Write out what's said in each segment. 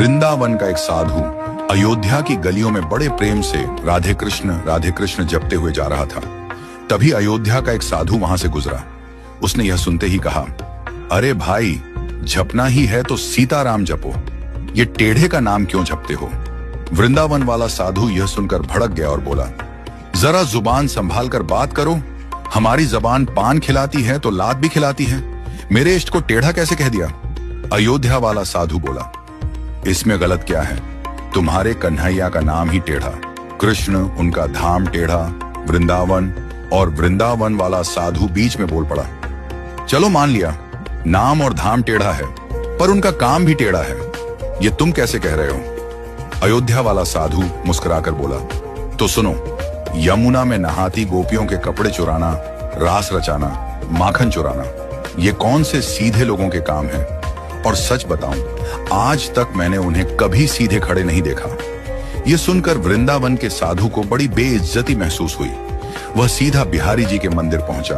वृंदावन का एक साधु अयोध्या की गलियों में बड़े प्रेम से राधे कृष्ण जपते हुए जा रहा था। तभी अयोध्या का एक साधु वहां से गुजरा। उसने यह सुनते ही कहा, अरे भाई, जपना ही है तो सीताराम जपो, ये टेढ़े का नाम क्यों जपते हो? वृंदावन वाला साधु यह सुनकर भड़क गया और बोला, जरा जुबान संभाल कर बात करो। हमारी जबान पान खिलाती है तो लात भी खिलाती है। मेरे इष्ट को टेढ़ा कैसे कह दिया? अयोध्या वाला साधु बोला, इसमें गलत क्या है? तुम्हारे कन्हैया का नाम ही टेढ़ा, कृष्ण उनका धाम टेढ़ा, वृंदावन। और वृंदावन वाला साधु बीच में बोल पड़ा, चलो मान लिया नाम और धाम टेढ़ा है, पर उनका काम भी टेढ़ा है, ये तुम कैसे कह रहे हो? अयोध्या वाला साधु मुस्कुराकर बोला, तो सुनो, यमुना में नहाती गोपियों के कपड़े चुराना, रास रचाना, माखन चुराना, ये कौन से सीधे लोगों के काम हैं? और सच बताऊं, आज तक मैंने उन्हें कभी सीधे खड़े नहीं देखा। यह सुनकर वृंदावन के साधु को बड़ी बेइज्जती महसूस हुई। वह सीधा बिहारी जी के मंदिर पहुंचा,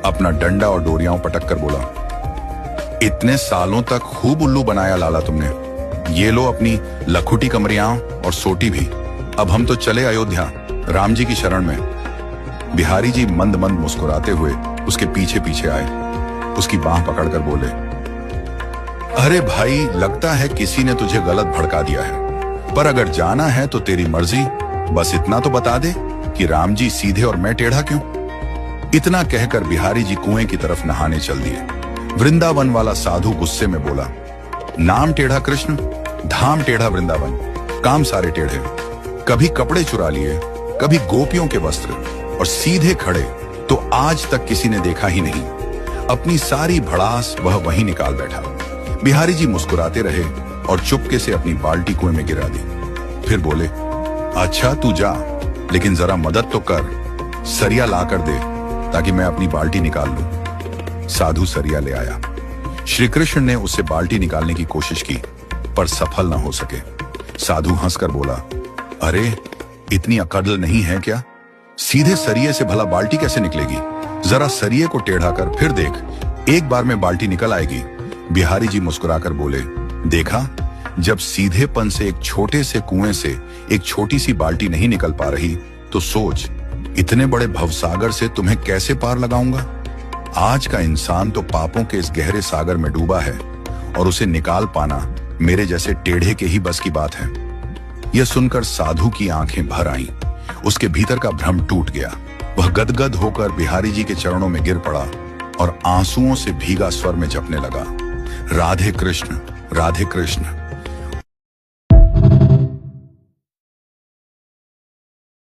अपना डंडा और डोरियां पटक कर बोला, इतने सालों तक खूब उल्लू बनाया लाला तुमने, ये लो अपनी लखुटी कमरियां और सोटी भी। अब हम तो चले अयोध्या, राम जी की शरण में। बिहारी जी मंद मंद मुस्कुराते हुए उसके पीछे पीछे आए, उसकी बांह पकड़कर बोले, अरे भाई, लगता है किसी ने तुझे गलत भड़का दिया है, पर अगर जाना है तो तेरी मर्जी, बस इतना तो बता दे कि राम जी सीधे और मैं टेढ़ा क्यों? इतना कहकर बिहारी जी कुएं की तरफ नहाने चल दिए। वृंदावन वाला साधु गुस्से में बोला, नाम टेढ़ा कृष्ण, धाम टेढ़ा वृंदावन, काम सारे टेढ़े। कभी कपड़े चुरा लिए, कभी गोपियों के वस्त्र, और सीधे खड़े तो आज तक किसी ने देखा ही नहीं। अपनी सारी भड़ास वह वहीं निकाल बैठा। बिहारी जी मुस्कुराते रहे और चुपके से अपनी बाल्टी कुएं में गिरा दी। फिर बोले, अच्छा तू जा, लेकिन जरा मदद तो कर, सरिया ला कर दे ताकि मैं अपनी बाल्टी निकाल लूं। साधु सरिया ले आया। श्री कृष्ण ने उससे बाल्टी निकालने की कोशिश की, पर सफल न हो सके। साधु हंसकर बोला, अरे इतनी अकड़ नहीं है क्या? सीधे सरिये से भला बाल्टी कैसे निकलेगी? जरा सरिये को टेढ़ा कर फिर देख, एक बार में बाल्टी निकल आएगी। बिहारी जी मुस्कुराकर बोले, देखा, जब सीधेपन से एक छोटे से कुएं से एक छोटी सी बाल्टी नहीं निकल पा रही, तो सोच, इतने बड़े भवसागर से तुम्हें कैसे पार लगाऊंगा? आज का इंसान तो पापों के इस गहरे सागर में डूबा है, और उसे निकाल पाना मेरे जैसे टेढ़े के ही बस की बात है। यह सुनकर साधु की आंखें भर आईं, उसके भीतर का भ्रम टूट गया। वह गदगद होकर बिहारी जी के चरणों में गिर पड़ा और आंसुओं से भीगा स्वर में जपने लगा, राधे कृष्ण, राधे कृष्ण।